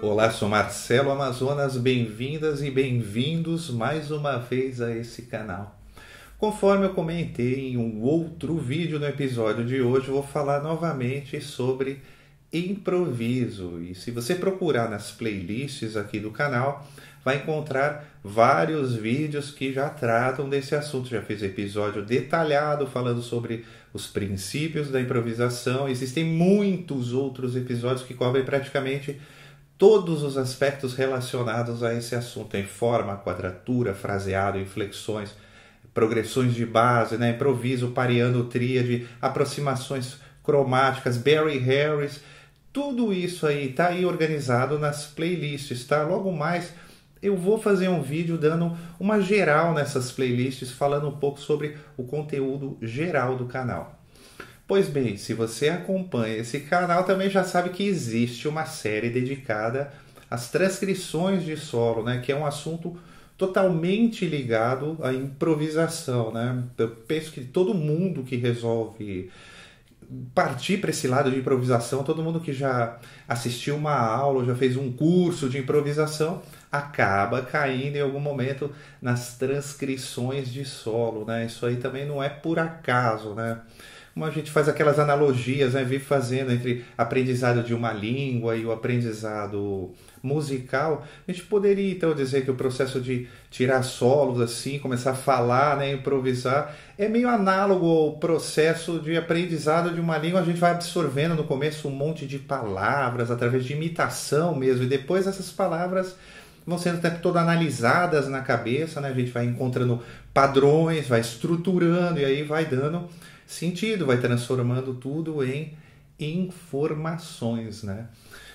Olá, sou Marcelo Amazonas, bem-vindas e bem-vindos mais uma vez a esse canal. Conforme eu comentei em um outro vídeo no episódio de hoje, eu vou falar novamente sobre improviso. E se você procurar nas playlists aqui do canal, vai encontrar vários vídeos que já tratam desse assunto. Já fiz episódio detalhado falando sobre os princípios da improvisação. Existem muitos outros episódios que cobrem praticamente todos os aspectos relacionados a esse assunto, em forma, quadratura, fraseado, inflexões, progressões de base, né? Improviso, pareando, tríade, aproximações cromáticas, Barry Harris, tudo isso aí está aí organizado nas playlists, tá? Logo mais eu vou fazer um vídeo dando uma geral nessas playlists, falando um pouco sobre o conteúdo geral do canal. Pois bem, se você acompanha esse canal, também já sabe que existe uma série dedicada às transcrições de solo, né? Que é um assunto totalmente ligado à improvisação, né? Eu penso que todo mundo que resolve partir para esse lado de improvisação, todo mundo que já assistiu uma aula, já fez um curso de improvisação, acaba caindo em algum momento nas transcrições de solo, né? Isso aí também não é por acaso, né? Como a gente faz aquelas analogias, né, vive fazendo entre aprendizado de uma língua e o aprendizado musical, a gente poderia então dizer que o processo de tirar solos assim, começar a falar, né, improvisar, é meio análogo ao processo de aprendizado de uma língua. A gente vai absorvendo no começo um monte de palavras através de imitação mesmo, e depois essas palavras vão sendo o tempo todo analisadas na cabeça, né? A gente vai encontrando padrões, vai estruturando e aí vai dando sentido, vai transformando tudo em informações, né?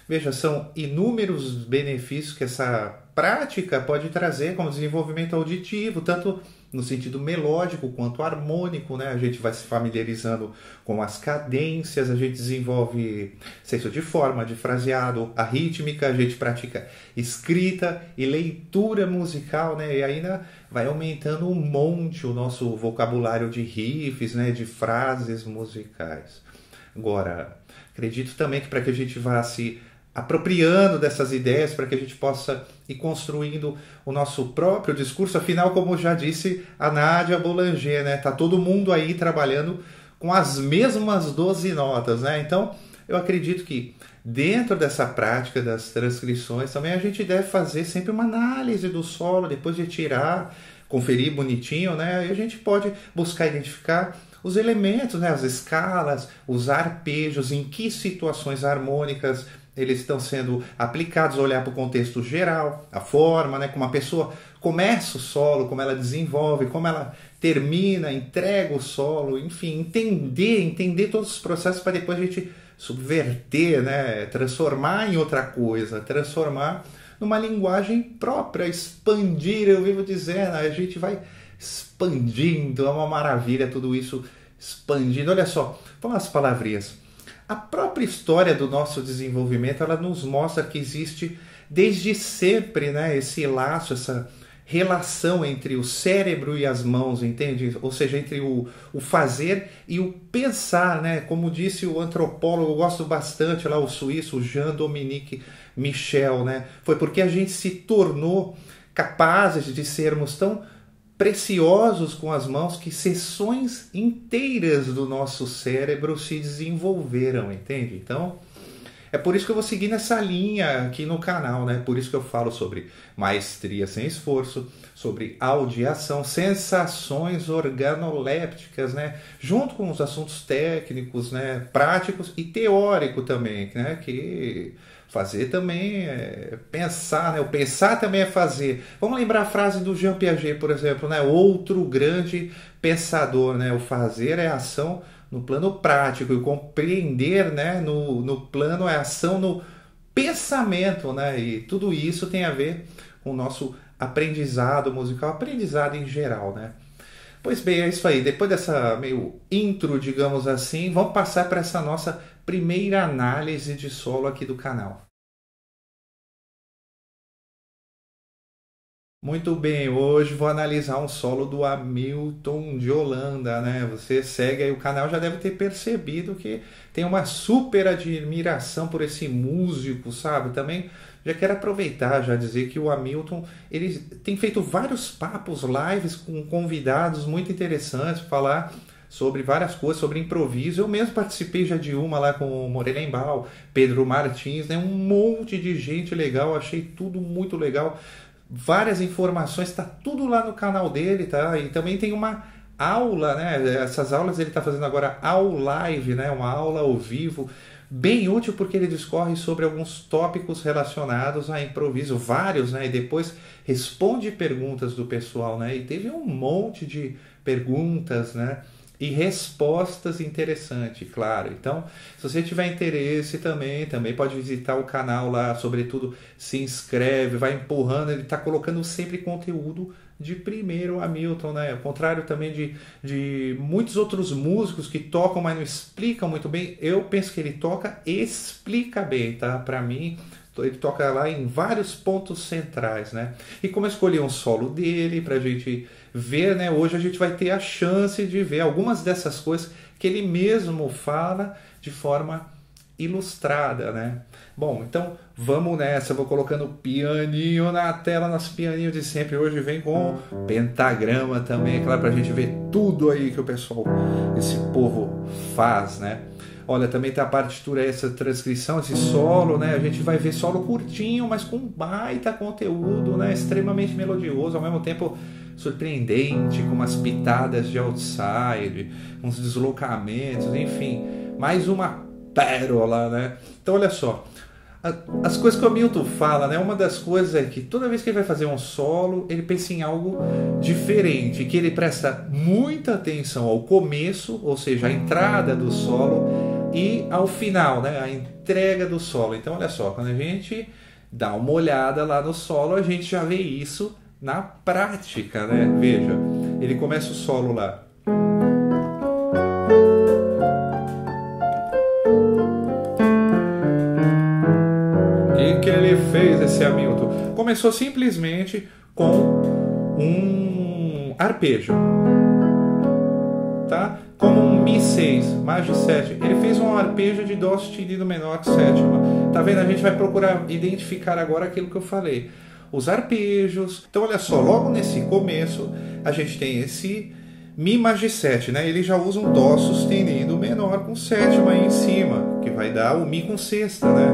Veja, são inúmeros benefícios que essa prática pode trazer, como desenvolvimento auditivo, tanto no sentido melódico quanto harmônico, né? A gente vai se familiarizando com as cadências, a gente desenvolve senso de forma, de fraseado, a rítmica, a gente pratica escrita e leitura musical, né? E ainda vai aumentando um monte o nosso vocabulário de riffs, né? De frases musicais. Agora, acredito também que para que a gente vá se apropriando dessas ideias, para que a gente possa ir construindo o nosso próprio discurso. Afinal, como já disse a Nadia Boulanger, né? Tá todo mundo aí trabalhando com as mesmas 12 notas, né? Então, eu acredito que dentro dessa prática das transcrições também a gente deve fazer sempre uma análise do solo, depois de tirar, conferir bonitinho, né? E a gente pode buscar identificar os elementos, né? As escalas, os arpejos, em que situações harmônicas eles estão sendo aplicados, olhar para o contexto geral, a forma, né, como a pessoa começa o solo, como ela desenvolve, como ela termina, entrega o solo, enfim, entender todos os processos para depois a gente subverter, né, transformar em outra coisa, transformar numa linguagem própria, expandir, eu vivo dizendo, a gente vai expandindo, é uma maravilha tudo isso, expandindo. Olha só, vamos as palavrinhas. A própria história do nosso desenvolvimento, ela nos mostra que existe desde sempre, né, esse laço, essa relação entre o cérebro e as mãos, entende? Ou seja, entre o fazer e o pensar, né? Como disse o antropólogo, eu gosto bastante lá, o suíço, o Jean-Dominique Michel, né? Foi porque a gente se tornou capazes de sermos tão preciosos com as mãos que seções inteiras do nosso cérebro se desenvolveram, entende? Então, é por isso que eu vou seguir nessa linha aqui no canal, né? Por isso que eu falo sobre maestria sem esforço, sobre audiação, sensações organolépticas, né? Junto com os assuntos técnicos, né? Práticos e teórico também, né? Que fazer também é pensar, né? O pensar também é fazer. Vamos lembrar a frase do Jean Piaget, por exemplo, né? Outro grande pensador, né? O fazer é ação no plano prático e compreender, né? No plano é ação no pensamento, né? E tudo isso tem a ver com o nosso aprendizado musical, aprendizado em geral, né? Pois bem, é isso aí. Depois dessa meio intro, digamos assim, vamos passar para essa nossa primeira análise de solo aqui do canal. Muito bem, hoje vou analisar um solo do Hamilton de Holanda, né? Você segue aí o canal, já deve ter percebido que tem uma super admiração por esse músico, sabe? Também já quero aproveitar, já dizer que o Hamilton, ele tem feito vários papos, lives com convidados muito interessantes, falar sobre várias coisas, sobre improviso. Eu mesmo participei já de uma lá com o Morelenbaum, Pedro Martins, né? Um monte de gente legal, achei tudo muito legal. Várias informações, está tudo lá no canal dele, tá? E também tem uma aula, né? Essas aulas ele está fazendo agora ao live, né? Uma aula ao vivo, bem útil porque ele discorre sobre alguns tópicos relacionados a improviso, vários, né? E depois responde perguntas do pessoal, né? E teve um monte de perguntas, né? E respostas interessantes, claro. Então, se você tiver interesse também pode visitar o canal lá, sobretudo se inscreve, vai empurrando, ele está colocando sempre conteúdo de primeiro Hamilton, né? Ao contrário também de muitos outros músicos que tocam, mas não explicam muito bem. Eu penso que ele toca e explica bem, tá? Para mim, ele toca lá em vários pontos centrais, né? E como eu escolhi um solo dele pra gente ver, né? Hoje a gente vai ter a chance de ver algumas dessas coisas que ele mesmo fala de forma ilustrada, né? Bom, então vamos nessa. Eu vou colocando pianinho na tela, nosso pianinho de sempre. Hoje vem com pentagrama também, é claro, pra gente ver tudo aí que o pessoal, esse povo faz, né? Olha, também tem a partitura, essa transcrição, esse solo, né? A gente vai ver solo curtinho, mas com baita conteúdo, né? Extremamente melodioso, ao mesmo tempo surpreendente, com umas pitadas de outside, uns deslocamentos, enfim, mais uma pérola, né? Então, olha só, as coisas que o Hamilton fala, né? Uma das coisas é que toda vez que ele vai fazer um solo, ele pensa em algo diferente, que ele presta muita atenção ao começo, ou seja, a entrada do solo, e ao final, né? A entrega do solo. Então, olha só, quando a gente dá uma olhada lá no solo, a gente já vê isso na prática, né? Veja, ele começa o solo lá. O que ele fez, esse Hamilton? Começou simplesmente com um arpejo, tá? Como um Mi6, Maj 7. Ele fez um arpejo de Dó sustenido menor sétima. Tá vendo? A gente vai procurar identificar agora aquilo que eu falei. Os arpejos. Então, olha só, logo nesse começo, a gente tem esse Mi Maj 7, né? Ele já usa um Dó sustenido menor com sétima aí em cima, que vai dar o Mi com sexta, né?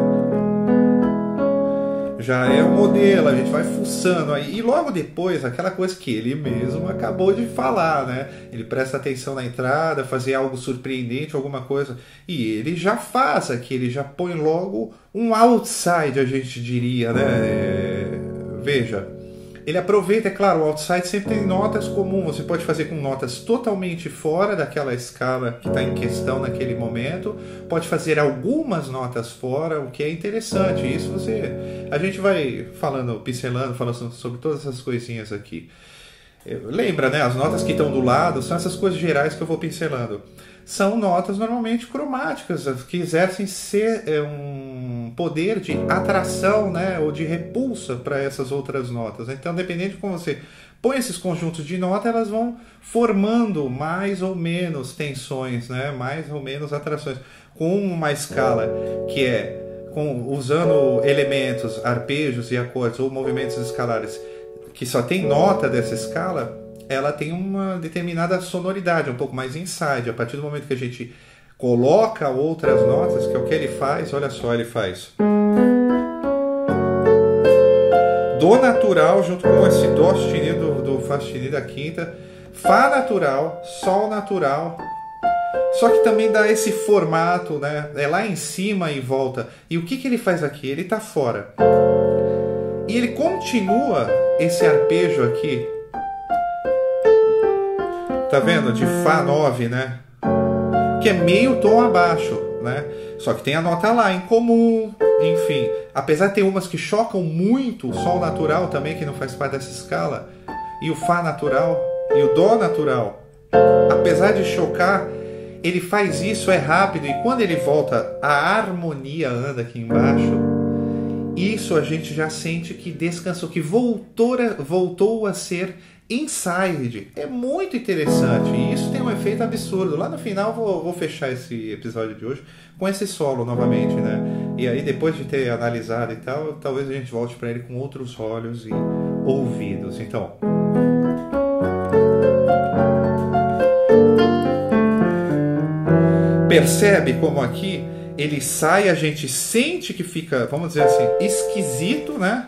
Já é o modelo, a gente vai fuçando aí. E logo depois, aquela coisa que ele mesmo acabou de falar, né? Ele presta atenção na entrada, fazer algo surpreendente, alguma coisa. E ele já faz aqui, ele já põe logo um outside, a gente diria, né? Veja, ele aproveita, é claro, o outside sempre tem notas comuns. Você pode fazer com notas totalmente fora daquela escala que está em questão naquele momento. Pode fazer algumas notas fora, o que é interessante. Isso a gente vai pincelando, falando sobre todas essas coisinhas aqui. Lembra, né? As notas que estão do lado são essas coisas gerais que eu vou pincelando. São notas normalmente cromáticas, que exercem um poder de atração, né, ou de repulsa para essas outras notas. Então, dependendo de como você põe esses conjuntos de notas, elas vão formando mais ou menos tensões, né, mais ou menos atrações. Com uma escala que usando elementos, arpejos e acordes ou movimentos escalares que só tem nota dessa escala, ela tem uma determinada sonoridade, um pouco mais inside. A partir do momento que a gente coloca outras notas, que é o que ele faz, olha só, ele faz Dó natural junto com esse Dó sustenido do Fá sustenido da quinta, Fá natural, Sol natural, só que também dá esse formato, né? É lá em cima e volta. E o que ele faz aqui? Ele está fora. E ele continua esse arpejo aqui. Tá vendo? De Fá 9, né? Que é meio tom abaixo, né? Só que tem a nota lá em comum, enfim. Apesar de ter umas que chocam muito, o Sol natural também, que não faz parte dessa escala, e o Fá natural, e o Dó natural. Apesar de chocar, ele faz isso, é rápido, e quando ele volta, a harmonia anda aqui embaixo, isso a gente já sente que descansou, que voltou a ser inside. É muito interessante. E isso tem um efeito absurdo. Lá no final vou fechar esse episódio de hoje com esse solo novamente, né? E aí depois de ter analisado e tal, talvez a gente volte para ele com outros olhos e ouvidos. Então, percebe como aqui ele sai, a gente sente que fica, vamos dizer assim, esquisito, né?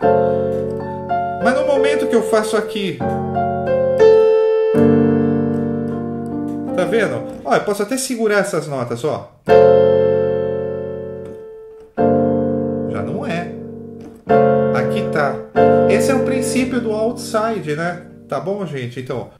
Mas no momento que eu faço aqui, tá vendo? Ó, eu posso até segurar essas notas, ó. Já não é. Aqui tá. Esse é o princípio do outside, né? Tá bom, gente? Então,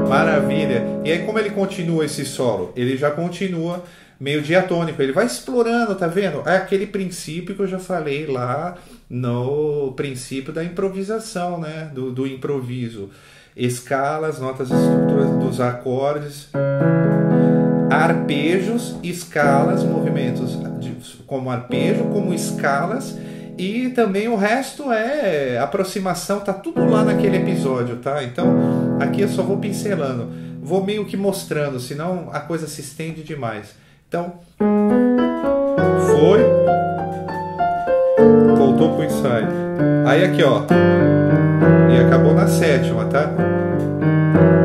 maravilha. E aí como ele continua esse solo? Ele já continua meio diatônico. Ele vai explorando, tá vendo? É aquele princípio que eu já falei lá no princípio da improvisação, né? Do improviso. Escalas, notas, estruturas dos acordes, arpejos, escalas, movimentos como arpejo, como escalas. E também o resto é aproximação, tá tudo lá naquele episódio, tá? Então, aqui eu só vou pincelando. Vou meio que mostrando, senão a coisa se estende demais. Então, foi. Voltou pro inside. Aí aqui, ó. E acabou na sétima, tá?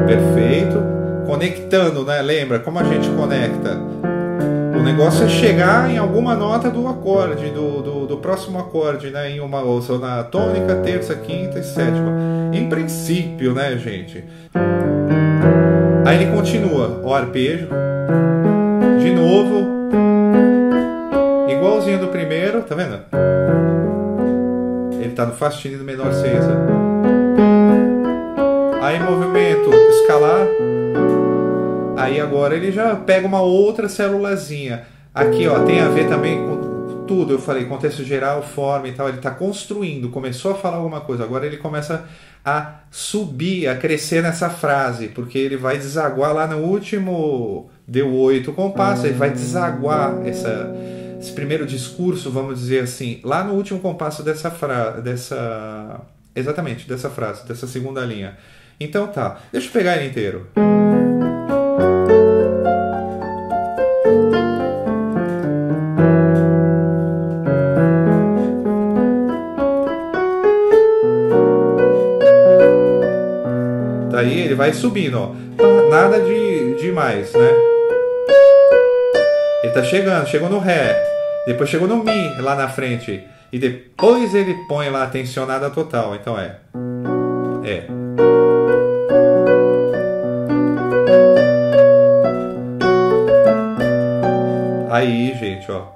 Perfeito. Conectando, né? Lembra como a gente conecta? O negócio é chegar em alguma nota do acorde, do próximo acorde, né? Em uma ouça, na tônica, terça, quinta e sétima. Em princípio, né, gente? Aí ele continua, o arpejo. De novo. Igualzinho do primeiro, tá vendo? Ele tá no Fá sustenido menor 6. Aí movimento escalar. Aí agora ele já pega uma outra célulazinha. Aqui, ó, tem a ver também com tudo. Eu falei, contexto geral, forma e tal. Ele está construindo, começou a falar alguma coisa. Agora ele começa a subir, a crescer nessa frase. Porque ele vai desaguar lá no último... Deu 8 compassos. Ele vai desaguar esse primeiro discurso, vamos dizer assim. Lá no último compasso dessa frase. Exatamente, dessa frase, dessa segunda linha. Então tá, deixa eu pegar ele inteiro. Daí ele vai subindo, ó. Nada de mais, né? Ele tá chegou no Ré, depois chegou no Mi lá na frente. E depois ele põe lá a tensionada total. Então é. Aí, gente, ó.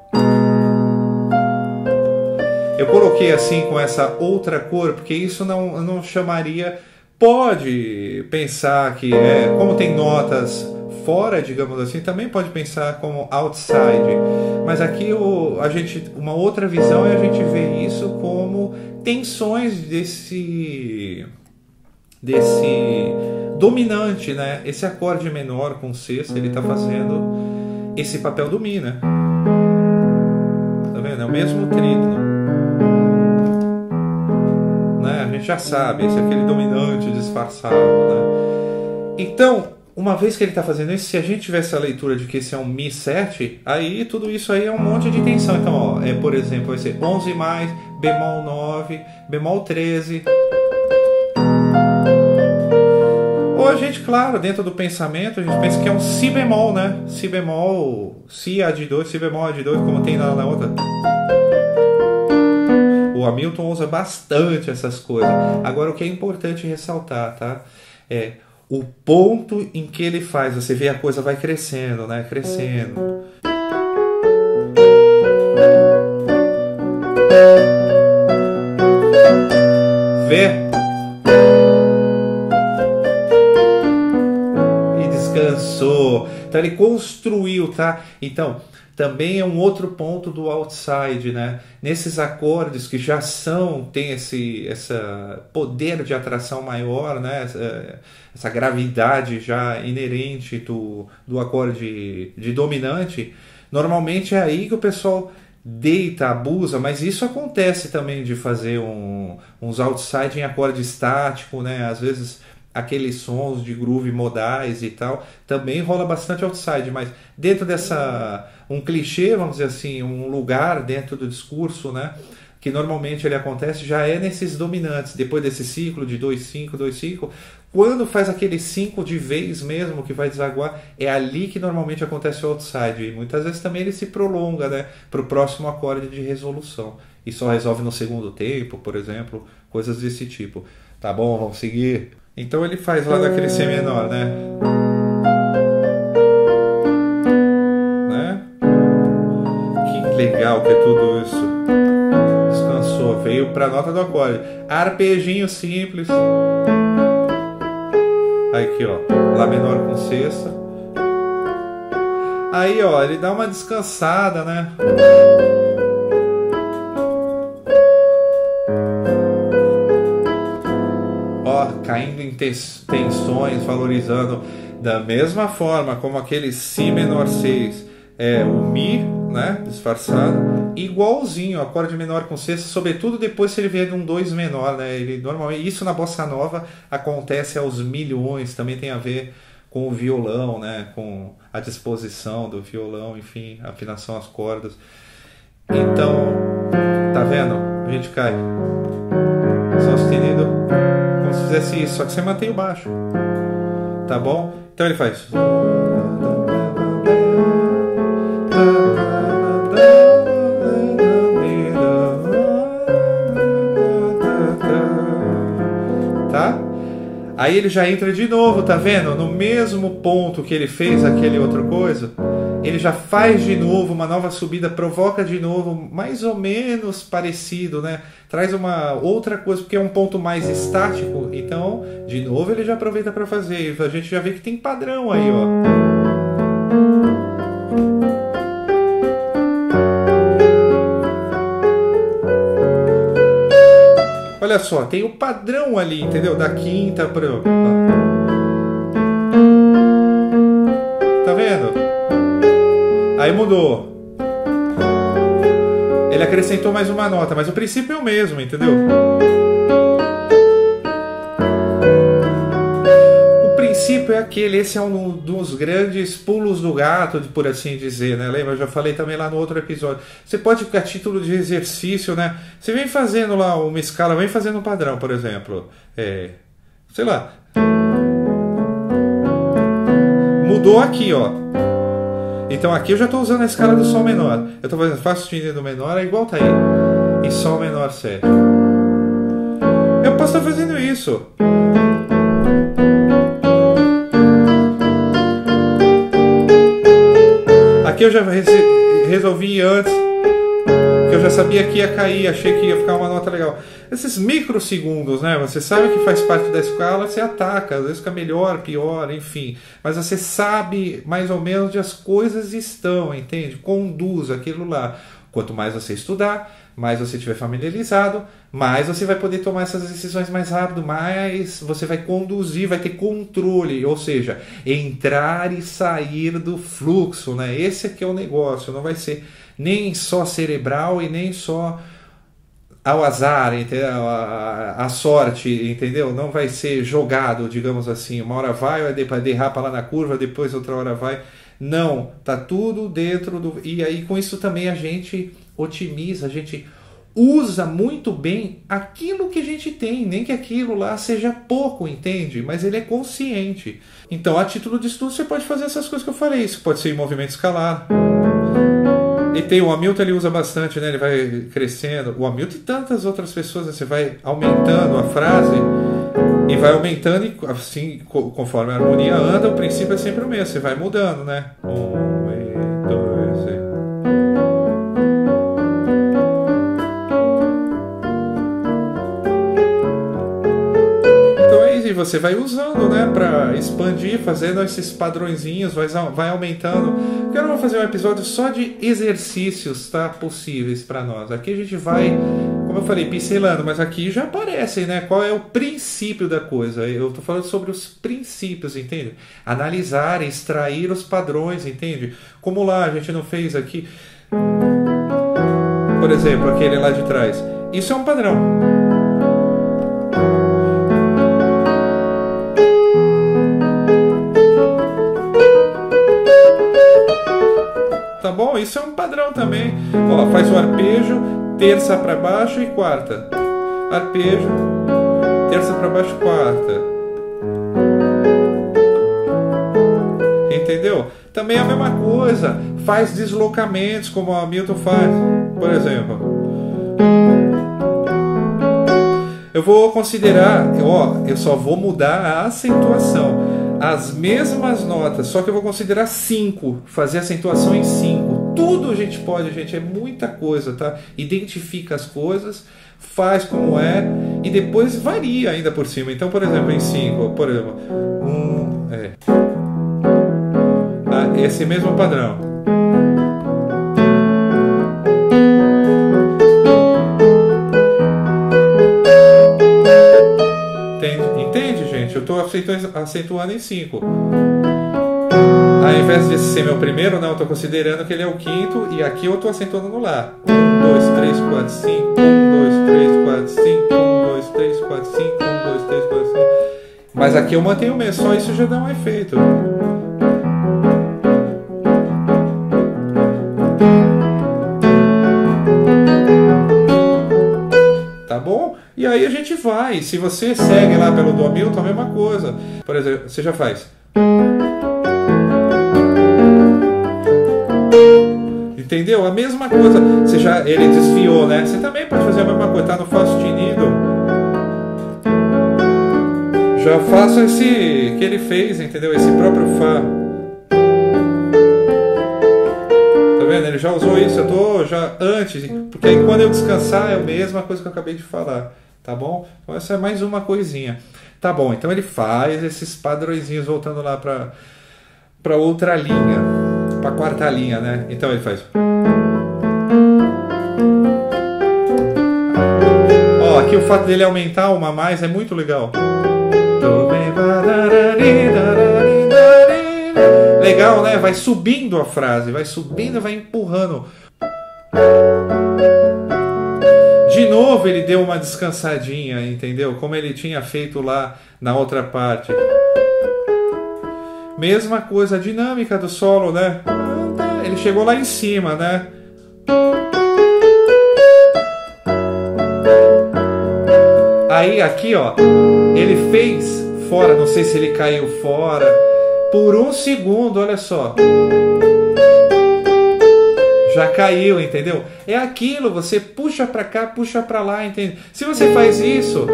Eu coloquei assim com essa outra cor, porque isso não chamaria... Pode pensar que, como tem notas fora, digamos assim, também pode pensar como outside. Mas aqui uma outra visão é a gente ver isso como tensões desse dominante, né? Esse acorde menor com sexta, ele está fazendo esse papel do Mi, né? Tá vendo? É o mesmo triplo. A gente já sabe, esse é aquele dominante disfarçado, né? Então, uma vez que ele está fazendo isso, se a gente tiver essa leitura de que esse é um Mi 7, aí tudo isso aí é um monte de tensão. Então, ó, por exemplo, vai ser 11 mais, bemol 9, bemol 13. Ou a gente, claro, dentro do pensamento, a gente pensa que é um Si bemol, né? Si bemol, Si Ad2, Si bemol Ad2, como tem lá na outra. O Hamilton usa bastante essas coisas. Agora, o que é importante ressaltar, tá? É o ponto em que ele faz. Você vê a coisa vai crescendo, né? Crescendo. Vê? E descansou. Então, ele construiu, tá? Então, também é um outro ponto do outside, né? Nesses acordes que já tem esse poder de atração maior, né? Essa gravidade já inerente do acorde de dominante, normalmente é aí que o pessoal deita, abusa, mas isso acontece também de fazer uns outside em acorde estático, né? Às vezes aqueles sons de groove modais e tal, também rola bastante outside, mas dentro um clichê, vamos dizer assim, um lugar dentro do discurso, né, que normalmente ele acontece, já é nesses dominantes, depois desse ciclo de 2-5, 2-5, quando faz aquele 5 de vez mesmo, que vai desaguar, é ali que normalmente acontece o outside, e muitas vezes também ele se prolonga, né, para o próximo acorde de resolução, e só resolve no segundo tempo, por exemplo, coisas desse tipo. Tá bom, vamos seguir. Então ele faz lá daquele C menor, né? Que legal que é tudo isso. Descansou, veio para a nota do acorde. Arpejinho simples. Aí aqui, ó, Lá menor com sexta. Aí, ó, ele dá uma descansada, né? Caindo em tensões, valorizando da mesma forma como aquele Si menor 6 é o Mi, né, disfarçado, igualzinho, acorde menor com sexta, sobretudo depois se ele vier de um 2 menor, né, ele normalmente, isso na bossa nova acontece aos milhões, também tem a ver com o violão, né, com a disposição do violão, enfim, a afinação às cordas. Então, tá vendo? A gente cai. Sol sustenido, como se fizesse isso, só que você mantém o baixo, tá bom? Então ele faz. Tá? Aí ele já entra de novo, tá vendo? No mesmo ponto que ele fez aquele outra coisa, ele já faz de novo uma nova subida, provoca de novo, mais ou menos parecido, né? Traz uma outra coisa, porque é um ponto mais estático, então, de novo ele já aproveita para fazer. A gente já vê que tem padrão aí, ó. Olha só, tem o padrão ali, entendeu? Da quinta para... Tá vendo? Aí mudou. Ele acrescentou mais uma nota, mas o princípio é o mesmo, entendeu? O princípio é aquele, esse é um dos grandes pulos do gato, por assim dizer, né? Lembra? Eu já falei também lá no outro episódio. Você pode, a título de exercício, né? Você vem fazendo lá uma escala, vem fazendo um padrão, por exemplo. Sei lá. Mudou aqui, ó. Então aqui eu já estou usando a escala do Sol menor. Eu estou fazendo Fá sustenido menor, é igual tá aí. E Sol menor 7. Eu posso estar fazendo isso. Aqui eu já resolvi antes, que eu já sabia que ia cair, achei que ia ficar uma nota legal. Esses microsegundos, né? Você sabe que faz parte da escala, você ataca, às vezes fica melhor, pior, enfim. Mas você sabe mais ou menos onde as coisas estão, entende? Conduz aquilo lá. Quanto mais você estudar, mais você estiver familiarizado, mais você vai poder tomar essas decisões mais rápido, mais você vai conduzir, vai ter controle, ou seja, entrar e sair do fluxo, né? Esse aqui é o negócio, não vai ser nem só cerebral e nem só ao azar, entendeu? A sorte, entendeu? Não vai ser jogado, digamos assim, uma hora vai derrapa lá na curva, depois outra hora vai. Não, tá tudo dentro do... E aí com isso também a gente otimiza, a gente usa muito bem aquilo que a gente tem, nem que aquilo lá seja pouco, entende? Mas ele é consciente. Então, a título de estudo, você pode fazer essas coisas que eu falei. Isso pode ser em movimento escalar. E tem o Hamilton, ele usa bastante, né? Ele vai crescendo. O Hamilton e tantas outras pessoas, né? Você vai aumentando a frase e vai aumentando, e assim, conforme a harmonia anda, o princípio é sempre o mesmo. Você vai mudando, né? 1, 2, 3. e você vai usando, né, para expandir, fazendo esses padrõezinhos, vai aumentando. Eu não vou fazer um episódio só de exercícios, tá, possíveis para nós. Aqui a gente vai, como eu falei, pincelando, mas aqui já aparecem, né, qual é o princípio da coisa. Eu tô falando sobre os princípios, entende? Analisar, extrair os padrões, entende? Como lá a gente não fez aqui, por exemplo, aquele lá de trás. Isso é um padrão. Tá bom? Isso é um padrão também. Ó, faz o arpejo, terça para baixo e quarta. Arpejo, terça para baixo, quarta. Entendeu? Também é a mesma coisa. Faz deslocamentos, como o Hamilton faz. Por exemplo, eu vou considerar, ó, eu só vou mudar a acentuação. As mesmas notas, só que eu vou considerar 5, fazer acentuação em 5. Tudo a gente pode, gente, é muita coisa, tá? Identifica as coisas, faz como é e depois varia ainda por cima. Então, por exemplo, em 5, por exemplo, esse mesmo padrão. Entende, gente? Eu estou acentuando em 5. Ao invés de ser meu primeiro, não, eu estou considerando que ele é o quinto e aqui eu estou acentuando no Lá. 1, 2, 3, 4, 5. 1, 2, 3, 4, 5. 1, 2, 3, 4, 5. 1, 2, 3, 4, 5. Mas aqui eu mantenho o mesmo, só isso já dá um efeito. Tá bom? E aí a gente vai. Se você segue lá pelo do Hamilton, a mesma coisa. Por exemplo, você já faz. Entendeu? A mesma coisa. Ele desviou, né? Você também pode fazer a mesma coisa. Tá no Fá sustenido. Já faço esse que ele fez, entendeu? Esse próprio Fá. Tá vendo? Ele já usou isso. Eu tô já antes. Porque aí quando eu descansar é a mesma coisa que eu acabei de falar. Tá bom? Então essa é mais uma coisinha. Tá bom, então ele faz esses padrõezinhos voltando lá para outra linha, para a quarta linha, né? Então ele faz. Ó, aqui o fato dele aumentar uma a mais é muito legal. Legal, né? Vai subindo a frase, vai subindo, vai empurrando. De novo ele deu uma descansadinha, entendeu? Como ele tinha feito lá na outra parte. Mesma coisa, a dinâmica do solo, né? Ele chegou lá em cima, né? Aí aqui, ó, ele fez fora, não sei se ele caiu fora, por um segundo, olha só. Já caiu, entendeu? É aquilo, você puxa pra cá, puxa pra lá, entende? Se você faz isso,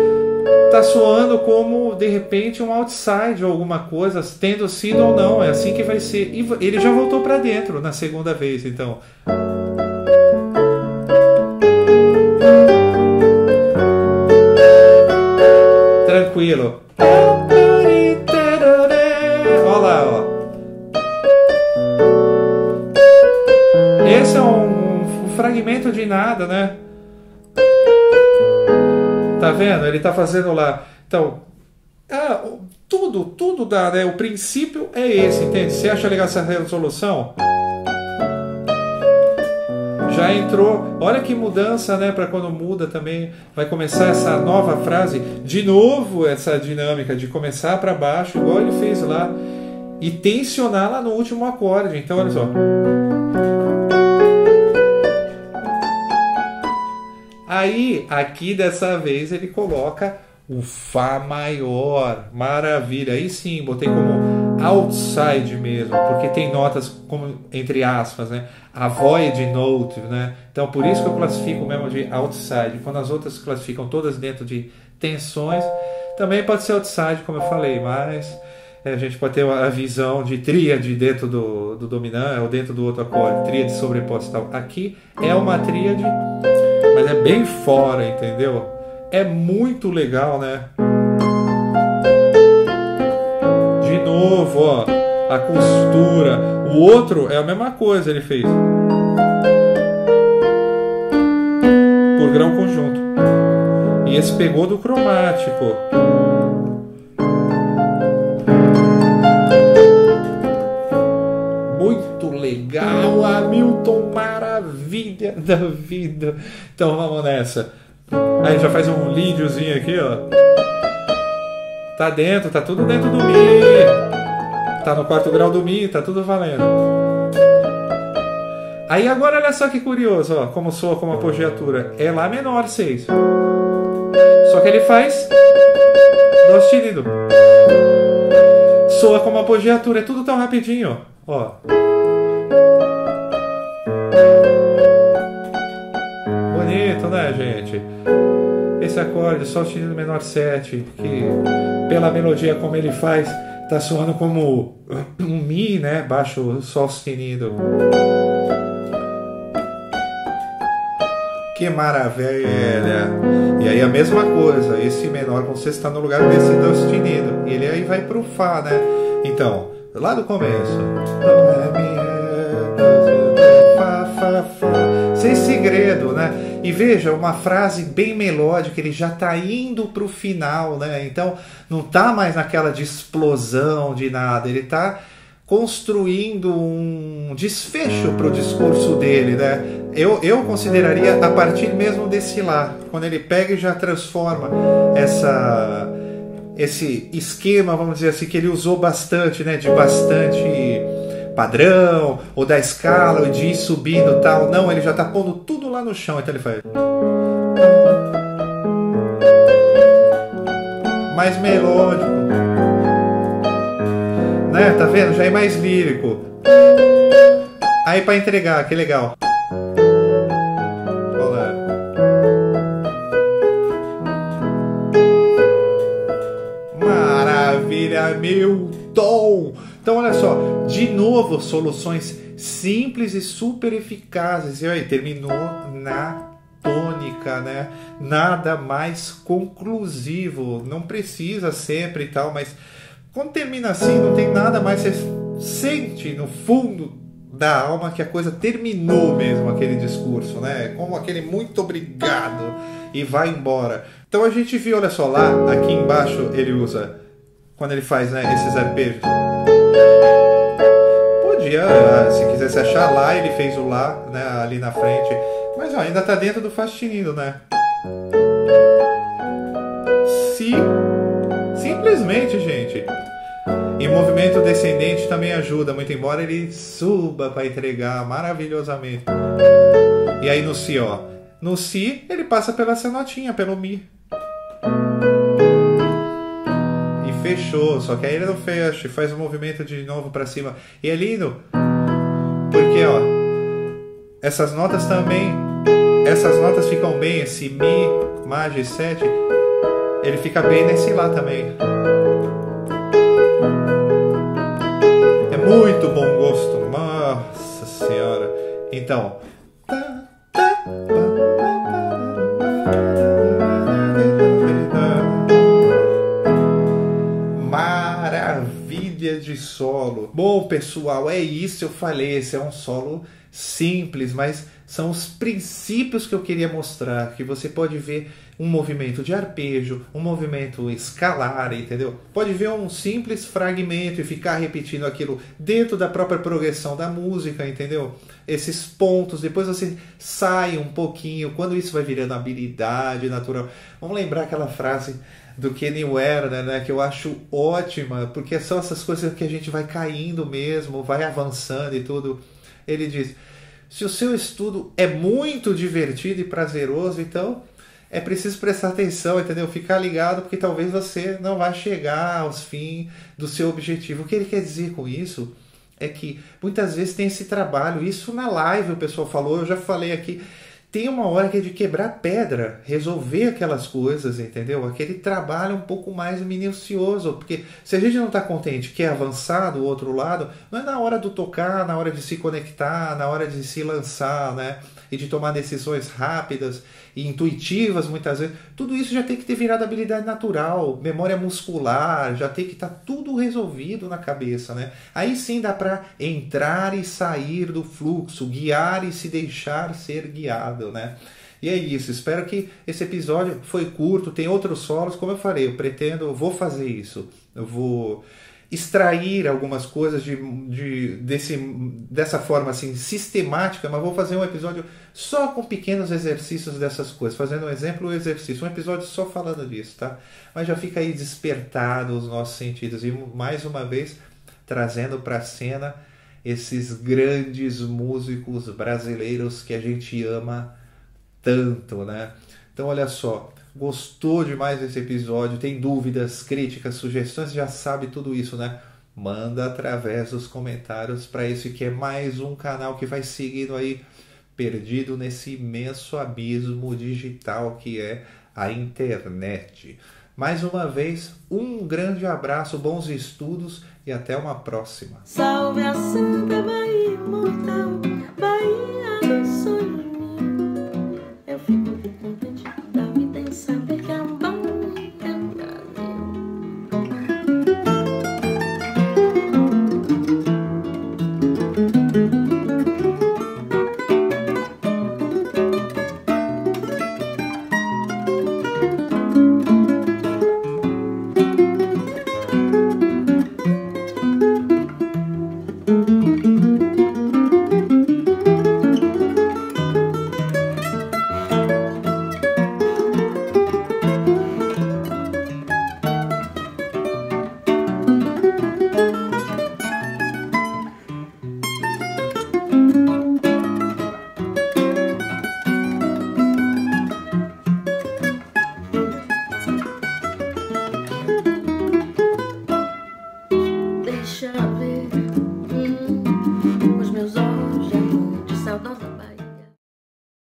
tá soando como, de repente, um outside ou alguma coisa, tendo sido ou não, é assim que vai ser. E ele já voltou pra dentro na segunda vez, então. Tranquilo. Olha lá, ó. Esse é um fragmento de nada, né? Tá vendo? Ele tá fazendo lá. Então, tudo dá, né? O princípio é esse, entende? Você acha legal essa resolução? Já entrou. Olha que mudança, né? Para quando muda também. Vai começar essa nova frase. De novo, essa dinâmica de começar para baixo, igual ele fez lá. E tensionar lá no último acorde. Então, olha só. Aí, aqui dessa vez, ele coloca o Fá maior. Maravilha. Aí sim, botei como outside mesmo, porque tem notas como, entre aspas, né? Avoid note, né? Então, por isso que eu classifico mesmo de outside. Quando as outras classificam todas dentro de tensões, também pode ser outside, como eu falei, mas a gente pode ter a visão de tríade dentro do dominante ou dentro do outro acorde, tríade sobreposta e tal. Aqui é uma tríade, mas é bem fora, entendeu? É muito legal, né? novo, ó, a costura. O outro é a mesma coisa, ele fez por grão conjunto. E esse pegou do cromático. Muito legal, Hamilton, maravilha da vida. Então vamos nessa. Aí já faz um lídiozinho aqui, ó. Tá dentro, tá tudo dentro do Mi. Tá no quarto grau do Mi, tá tudo valendo. Aí agora olha só que curioso, ó, como soa como apogiatura. É Lá menor 6. Só que ele faz Dó sustenido. Soa como apogiatura, é tudo tão rapidinho, ó. Bonito, né, gente? Esse acorde, Sol sustenido menor 7, que pela melodia como ele faz, tá soando como um Mi, né? Baixo Sol sustenido. Que maravilha! E aí a mesma coisa, esse menor com sexta está no lugar desse Dó sustenido. E ele aí vai pro Fá, né? Então, lá do começo. Fá, Fá, Fá. Sem segredo, né? E veja, uma frase bem melódica, ele já está indo para o final, né? Então não está mais naquela de explosão de nada, ele está construindo um desfecho para o discurso dele, né? Eu consideraria a partir mesmo desse Lá, quando ele pega e já transforma esse esquema, vamos dizer assim, que ele usou bastante, né? De bastante padrão, ou da escala, ou de ir subindo e tal. Não, ele já está pondo tudo lá no chão, então ele faz mais melódico, né? Tá vendo? Já é mais lírico. Aí para entregar, que legal. Olha. Maravilha, Milton! Então olha só, de novo, soluções simples e super eficazes. E aí, terminou na tônica, né? Nada mais conclusivo. Não precisa sempre e tal, mas quando termina assim, não tem nada mais. Você sente no fundo da alma que a coisa terminou mesmo, aquele discurso, né? Como aquele muito obrigado e vai embora. Então a gente viu, olha só, lá, aqui embaixo ele usa, quando ele faz, né, esses arpejos. Podia, se quisesse achar Lá, ele fez o Lá, né, ali na frente. Mas ó, ainda tá dentro do Fá sustenido, né? Si. Simplesmente, gente. E movimento descendente também ajuda, muito embora ele suba para entregar maravilhosamente. E aí no Si, ó. No Si, ele passa pela essa notinha, pelo Mi. Fechou, só que aí ele não fecha, faz um movimento de novo para cima. E é lindo, porque ó, essas notas também, essas notas ficam bem, esse Mi, Má, G7, ele fica bem nesse Lá também. É muito bom gosto, nossa senhora. Então, de solo. Bom, pessoal, é isso, eu falei, esse é um solo simples, mas são os princípios que eu queria mostrar, que você pode ver um movimento de arpejo, um movimento escalar, entendeu? Pode ver um simples fragmento e ficar repetindo aquilo dentro da própria progressão da música, entendeu? Esses pontos, depois você sai um pouquinho, quando isso vai virando habilidade natural. Vamos lembrar aquela frase do Kenny Werner, né, que eu acho ótima, porque são essas coisas que a gente vai caindo mesmo, vai avançando e tudo. Ele diz: se o seu estudo é muito divertido e prazeroso, então é preciso prestar atenção, entendeu? Ficar ligado, porque talvez você não vai chegar aos fins do seu objetivo. O que ele quer dizer com isso é que muitas vezes tem esse trabalho, isso na live o pessoal falou, eu já falei aqui, tem uma hora que é de quebrar pedra, resolver aquelas coisas, entendeu? Aquele trabalho um pouco mais minucioso, porque se a gente não está contente, quer avançar do outro lado, não é na hora do tocar, na hora de se conectar, na hora de se lançar, né? E de tomar decisões rápidas e intuitivas muitas vezes, tudo isso já tem que ter virado habilidade natural, memória muscular, já tem que estar tudo resolvido na cabeça, né? Aí sim dá para entrar e sair do fluxo, guiar e se deixar ser guiado, né? E é isso, espero que esse episódio foi curto, tem outros solos, como eu falei, eu vou fazer isso, eu vou extrair algumas coisas dessa forma assim sistemática, mas vou fazer um episódio só com pequenos exercícios dessas coisas, fazendo um exemplo, um exercício, um episódio só falando disso, tá? Mas já fica aí despertado os nossos sentidos e mais uma vez trazendo para a cena esses grandes músicos brasileiros que a gente ama tanto, né? Então olha só, gostou demais desse episódio, tem dúvidas, críticas, sugestões, já sabe tudo isso, né? Manda através dos comentários para esse que é mais um canal que vai seguindo aí, perdido nesse imenso abismo digital que é a internet. Mais uma vez, um grande abraço, bons estudos e até uma próxima. Salve a Santa Bahia Imortal.